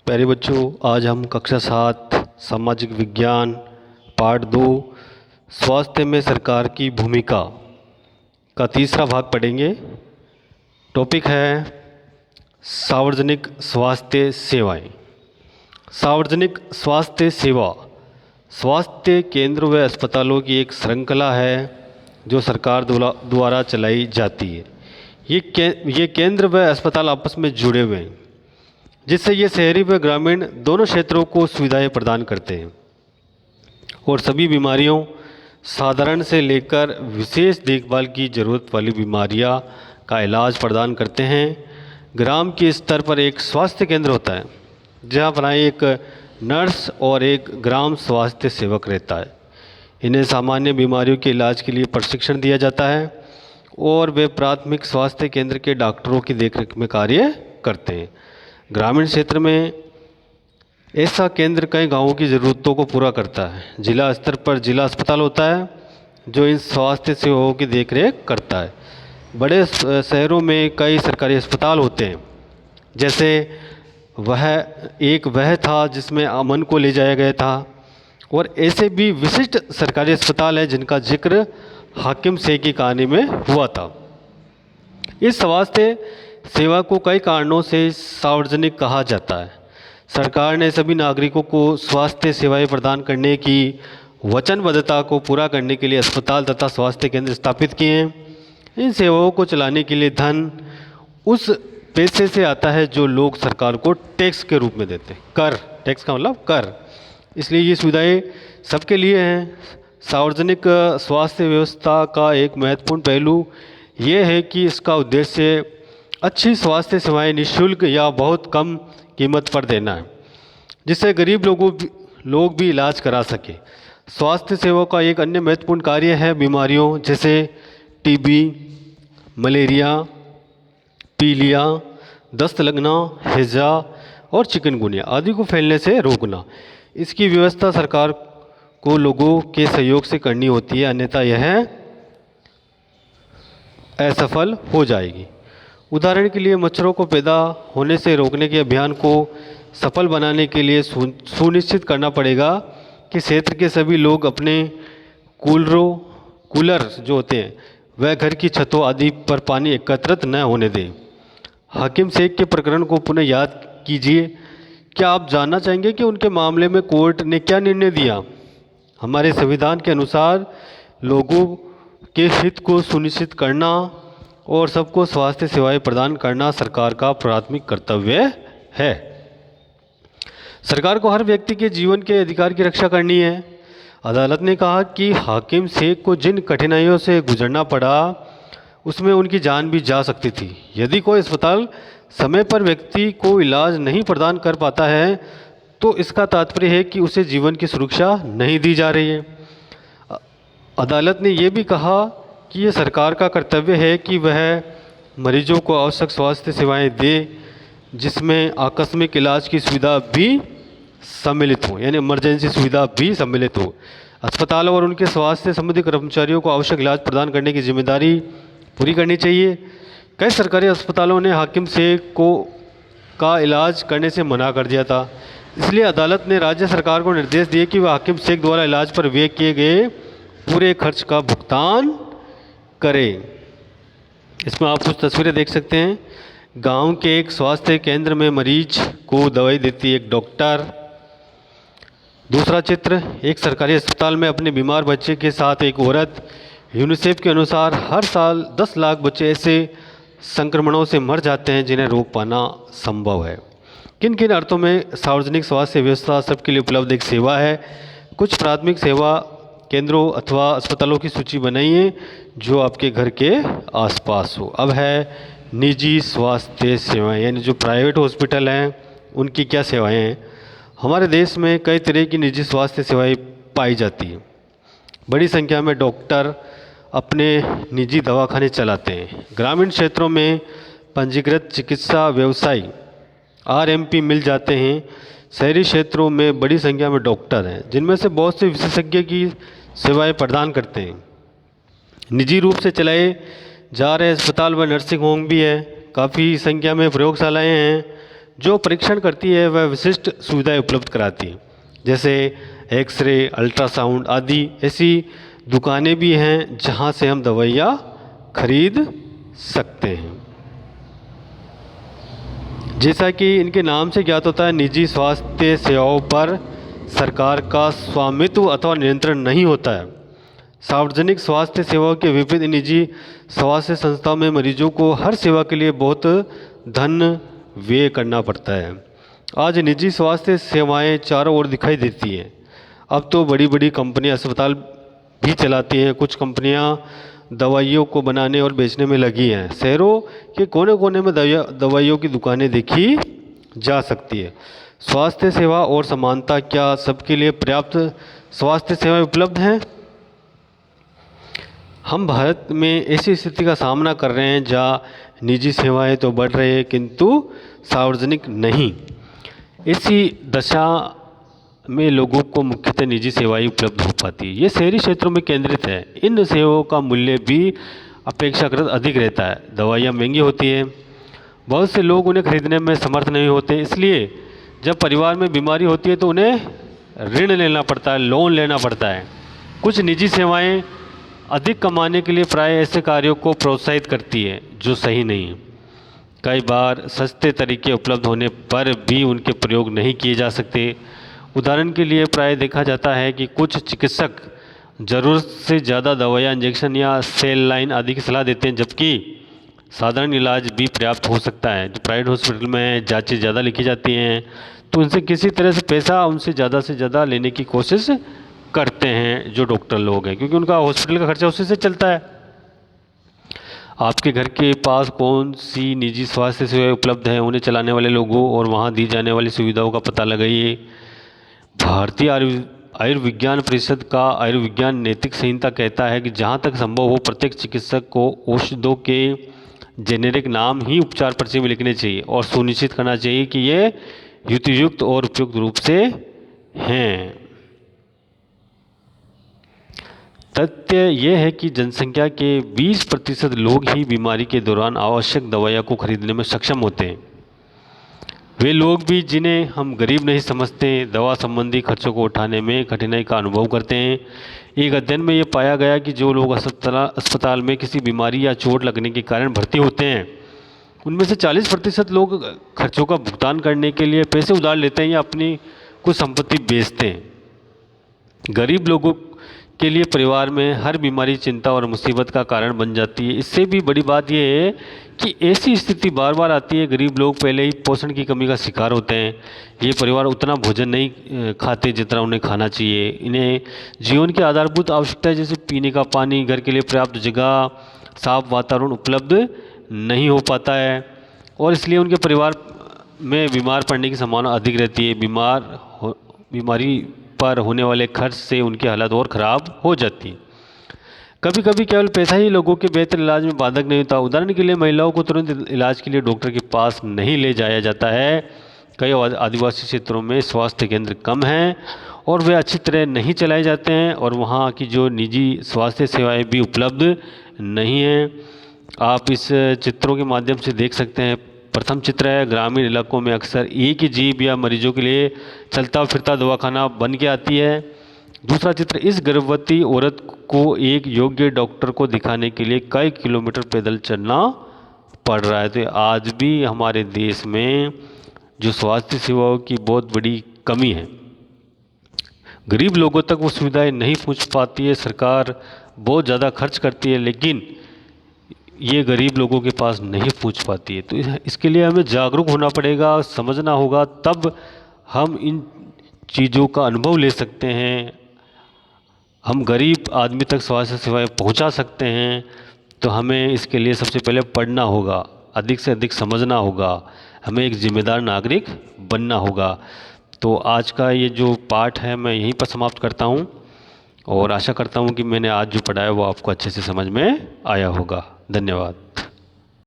प्यारे बच्चों, आज हम कक्षा 7 सामाजिक विज्ञान पार्ट 2 स्वास्थ्य में सरकार की भूमिका का तीसरा भाग पढ़ेंगे। टॉपिक है सार्वजनिक स्वास्थ्य सेवाएं। सार्वजनिक स्वास्थ्य सेवा स्वास्थ्य केंद्र व अस्पतालों की एक श्रृंखला है जो सरकार द्वारा चलाई जाती है। ये केंद्र व अस्पताल आपस में जुड़े हुए हैं, जिससे ये शहरी व ग्रामीण दोनों क्षेत्रों को सुविधाएं प्रदान करते हैं और सभी बीमारियों, साधारण से लेकर विशेष देखभाल की ज़रूरत वाली बीमारियां का इलाज प्रदान करते हैं। ग्राम के स्तर पर एक स्वास्थ्य केंद्र होता है जहां पर एक नर्स और एक ग्राम स्वास्थ्य सेवक रहता है। इन्हें सामान्य बीमारियों के इलाज के लिए प्रशिक्षण दिया जाता है और वे प्राथमिक स्वास्थ्य केंद्र के डॉक्टरों की देखरेख में कार्य करते हैं। ग्रामीण क्षेत्र में ऐसा केंद्र कई गांवों की ज़रूरतों को पूरा करता है। जिला स्तर पर जिला अस्पताल होता है जो इन स्वास्थ्य सेवाओं की देखरेख करता है। बड़े शहरों में कई सरकारी अस्पताल होते हैं, जैसे वह था जिसमें अमन को ले जाया गया था, और ऐसे भी विशिष्ट सरकारी अस्पताल है जिनका जिक्र हाकिम शेख की कहानी में हुआ था। इस स्वास्थ्य सेवा को कई कारणों से सार्वजनिक कहा जाता है। सरकार ने सभी नागरिकों को स्वास्थ्य सेवाएं प्रदान करने की वचनबद्धता को पूरा करने के लिए अस्पताल तथा स्वास्थ्य केंद्र स्थापित किए हैं। इन सेवाओं को चलाने के लिए धन उस पैसे से आता है जो लोग सरकार को टैक्स के रूप में देते हैं। कर, टैक्स का मतलब कर। इसलिए ये सुविधाएं सबके लिए हैं। सार्वजनिक स्वास्थ्य व्यवस्था का एक महत्वपूर्ण पहलू ये है कि इसका उद्देश्य अच्छी स्वास्थ्य सेवाएं निःशुल्क या बहुत कम कीमत पर देना है, जिससे गरीब लोग भी इलाज करा सके। स्वास्थ्य सेवा का एक अन्य महत्वपूर्ण कार्य है बीमारियों जैसे टीबी, मलेरिया, पीलिया, दस्त लगना, हैजा और चिकनगुनिया आदि को फैलने से रोकना। इसकी व्यवस्था सरकार को लोगों के सहयोग से करनी होती है, अन्यथा यह असफल हो जाएगी। उदाहरण के लिए मच्छरों को पैदा होने से रोकने के अभियान को सफल बनाने के लिए सुनिश्चित करना पड़ेगा कि क्षेत्र के सभी लोग अपने कूलर जो होते हैं वह घर की छतों आदि पर पानी एकत्रित न होने दें। हाकिम शेख के प्रकरण को पुनः याद कीजिए। क्या आप जानना चाहेंगे कि उनके मामले में कोर्ट ने क्या निर्णय दिया? हमारे संविधान के अनुसार लोगों के हित को सुनिश्चित करना और सबको स्वास्थ्य सेवाएं प्रदान करना सरकार का प्राथमिक कर्तव्य है। सरकार को हर व्यक्ति के जीवन के अधिकार की रक्षा करनी है। अदालत ने कहा कि हाकिम शेख को जिन कठिनाइयों से गुजरना पड़ा उसमें उनकी जान भी जा सकती थी। यदि कोई अस्पताल समय पर व्यक्ति को इलाज नहीं प्रदान कर पाता है तो इसका तात्पर्य है कि उसे जीवन की सुरक्षा नहीं दी जा रही है। अदालत ने यह भी कहा कि ये सरकार का कर्तव्य है कि वह मरीजों को आवश्यक स्वास्थ्य सेवाएं दे, जिसमें आकस्मिक इलाज की सुविधा भी सम्मिलित हो, यानी इमरजेंसी सुविधा भी सम्मिलित हो। अस्पताल और उनके स्वास्थ्य संबंधी कर्मचारियों को आवश्यक इलाज प्रदान करने की जिम्मेदारी पूरी करनी चाहिए। कई सरकारी अस्पतालों ने हाकिम शेख का इलाज करने से मना कर दिया था, इसलिए अदालत ने राज्य सरकार को निर्देश दिए कि वह हाकिम शेख द्वारा इलाज पर व्यय किए गए पूरे खर्च का भुगतान करें। इसमें आप कुछ तस्वीरें देख सकते हैं। गांव के एक स्वास्थ्य केंद्र में मरीज को दवाई देती एक डॉक्टर। दूसरा चित्र, एक सरकारी अस्पताल में अपने बीमार बच्चे के साथ एक औरत। यूनिसेफ के अनुसार हर साल 10 लाख बच्चे ऐसे संक्रमणों से मर जाते हैं जिन्हें रोक पाना संभव है। किन किन अर्थों में सार्वजनिक स्वास्थ्य व्यवस्था सबके लिए उपलब्ध एक सेवा है? कुछ प्राथमिक सेवा केंद्रों अथवा अस्पतालों की सूची बनाइए जो आपके घर के आसपास हो। अब है निजी स्वास्थ्य सेवाएं, यानी जो प्राइवेट हॉस्पिटल हैं उनकी क्या सेवाएं हैं। हमारे देश में कई तरह की निजी स्वास्थ्य सेवाएं पाई जाती हैं। बड़ी संख्या में डॉक्टर अपने निजी दवाखाने चलाते हैं। ग्रामीण क्षेत्रों में पंजीकृत चिकित्सा व्यवसायी RMP मिल जाते हैं। शहरी क्षेत्रों में बड़ी संख्या में डॉक्टर हैं जिनमें से बहुत से विशेषज्ञ की सेवाएं प्रदान करते हैं। निजी रूप से चलाए जा रहे अस्पताल व नर्सिंग होम भी है। काफ़ी संख्या में प्रयोगशालाएं हैं जो परीक्षण करती है वह विशिष्ट सुविधाएं उपलब्ध कराती है, जैसे एक्सरे, अल्ट्रासाउंड आदि। ऐसी दुकानें भी हैं जहां से हम दवाइयाँ खरीद सकते हैं। जैसा कि इनके नाम से ज्ञात होता है, निजी स्वास्थ्य सेवाओं पर सरकार का स्वामित्व अथवा नियंत्रण नहीं होता है। सार्वजनिक स्वास्थ्य सेवाओं के विपरीत निजी स्वास्थ्य संस्थाओं में मरीजों को हर सेवा के लिए बहुत धन व्यय करना पड़ता है। आज निजी स्वास्थ्य सेवाएं चारों ओर दिखाई देती हैं। अब तो बड़ी बड़ी कंपनियां अस्पताल भी चलाती हैं। कुछ कंपनियां दवाइयों को बनाने और बेचने में लगी हैं। शहरों के कोने कोने में दवाइयों की दुकानें देखी जा सकती है। स्वास्थ्य सेवा और समानता, क्या सबके लिए पर्याप्त स्वास्थ्य सेवाएं उपलब्ध हैं? हम भारत में ऐसी स्थिति का सामना कर रहे हैं जहाँ निजी सेवाएं तो बढ़ रही है किंतु सार्वजनिक नहीं। ऐसी दशा में लोगों को मुख्यतः निजी सेवाएं उपलब्ध हो पाती है। ये शहरी क्षेत्रों में केंद्रित है। इन सेवाओं का मूल्य भी अपेक्षाकृत अधिक रहता है। दवाइयाँ महंगी होती हैं, बहुत से लोग उन्हें खरीदने में समर्थ नहीं होते। इसलिए जब परिवार में बीमारी होती है तो उन्हें ऋण लेना पड़ता है, लोन लेना पड़ता है। कुछ निजी सेवाएं अधिक कमाने के लिए प्राय ऐसे कार्यों को प्रोत्साहित करती है जो सही नहीं है। कई बार सस्ते तरीके उपलब्ध होने पर भी उनके प्रयोग नहीं किए जा सकते। उदाहरण के लिए प्राय देखा जाता है कि कुछ चिकित्सक ज़रूरत से ज़्यादा दवाइयाँ, इंजेक्शन या सेल लाइन आदि की सलाह देते हैं, जबकि साधारण इलाज भी पर्याप्त हो सकता है। जो प्राइवेट हॉस्पिटल में जांचें ज़्यादा लिखी जाती हैं तो उनसे किसी तरह से पैसा उनसे ज़्यादा लेने की कोशिश करते हैं जो डॉक्टर लोग हैं, क्योंकि उनका हॉस्पिटल का खर्चा उसी से चलता है। आपके घर के पास कौन सी निजी स्वास्थ्य सेवाएं उपलब्ध हैं, उन्हें चलाने वाले लोगों और वहां दी जाने वाली सुविधाओं का पता लगाइए। भारतीय आयुर्विज्ञान परिषद का आयुर्विज्ञान नैतिक संहिता कहता है कि जहां तक संभव हो प्रत्येक चिकित्सक को औषधों के जेनेरिक नाम ही उपचार पर्ची में लिखने चाहिए और सुनिश्चित करना चाहिए कि ये युक्तियुक्त और उपयुक्त रूप से हैं। तथ्य यह है कि जनसंख्या के 20% लोग ही बीमारी के दौरान आवश्यक दवाइयों को खरीदने में सक्षम होते हैं। वे लोग भी जिन्हें हम गरीब नहीं समझते, दवा संबंधी खर्चों को उठाने में कठिनाई का अनुभव करते हैं। एक अध्ययन में ये पाया गया कि जो लोग अस्पताल में किसी बीमारी या चोट लगने के कारण भर्ती होते हैं, उनमें से 40% लोग खर्चों का भुगतान करने के लिए पैसे उधार लेते हैं या अपनी कुछ संपत्ति बेचते हैं। गरीब लोगों के लिए परिवार में हर बीमारी चिंता और मुसीबत का कारण बन जाती है। इससे भी बड़ी बात यह है कि ऐसी स्थिति बार बार आती है। गरीब लोग पहले ही पोषण की कमी का शिकार होते हैं। ये परिवार उतना भोजन नहीं खाते जितना उन्हें खाना चाहिए। इन्हें जीवन की आधारभूत आवश्यकताएं जैसे पीने का पानी, घर के लिए पर्याप्त जगह, साफ वातावरण उपलब्ध नहीं हो पाता है और इसलिए उनके परिवार में बीमार पड़ने की संभावना अधिक रहती है। बीमारी पर होने वाले खर्च से उनकी हालत और ख़राब हो जाती है। कभी कभी केवल पैसा ही लोगों के बेहतर इलाज में बाधक नहीं होता। उदाहरण के लिए महिलाओं को तुरंत इलाज के लिए डॉक्टर के पास नहीं ले जाया जाता है। कई आदिवासी क्षेत्रों में स्वास्थ्य केंद्र कम हैं और वे अच्छी तरह नहीं चलाए जाते हैं और वहाँ की जो निजी स्वास्थ्य सेवाएं भी उपलब्ध नहीं हैं। आप इस चित्रों के माध्यम से देख सकते हैं। प्रथम चित्र है, ग्रामीण इलाकों में अक्सर एक ही जीप या मरीजों के लिए चलता फिरता दवाखाना बन के आती है। दूसरा चित्र, इस गर्भवती औरत को एक योग्य डॉक्टर को दिखाने के लिए कई किलोमीटर पैदल चलना पड़ रहा है। तो आज भी हमारे देश में जो स्वास्थ्य सेवाओं की बहुत बड़ी कमी है, गरीब लोगों तक वो सुविधाएं नहीं पहुंच पाती है। सरकार बहुत ज़्यादा खर्च करती है लेकिन ये गरीब लोगों के पास नहीं पहुंच पाती है। तो इसके लिए हमें जागरूक होना पड़ेगा, समझना होगा, तब हम इन चीज़ों का अनुभव ले सकते हैं। हम गरीब आदमी तक स्वास्थ्य सेवाएं पहुंचा सकते हैं। तो हमें इसके लिए सबसे पहले पढ़ना होगा, अधिक से अधिक समझना होगा, हमें एक जिम्मेदार नागरिक बनना होगा। तो आज का ये जो पाठ है मैं यहीं पर समाप्त करता हूँ और आशा करता हूँ कि मैंने आज जो पढ़ाया वो आपको अच्छे से समझ में आया होगा। धन्यवाद।